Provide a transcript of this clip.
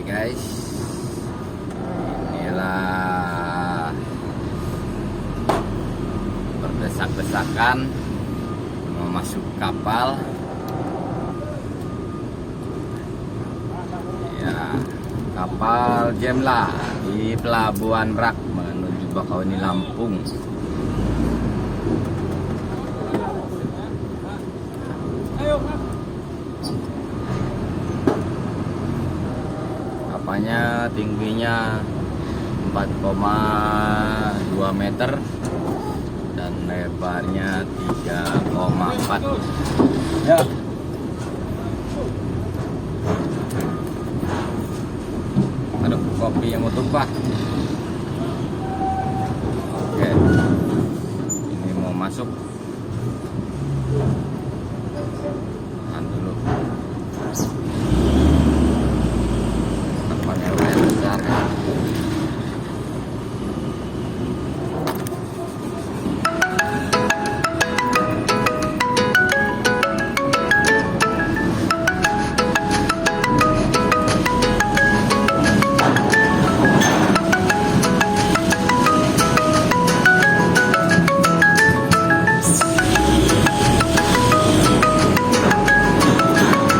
guys, inilah berdesak-desakan memasuk kapal. Ya, kapal Jemla di Pelabuhan Merak menuju Bakauheni, Lampung. Kapalnya tingginya 4,2 meter dan lebarnya 3,4. Ya. Aduh, kopi yang mau tumpah.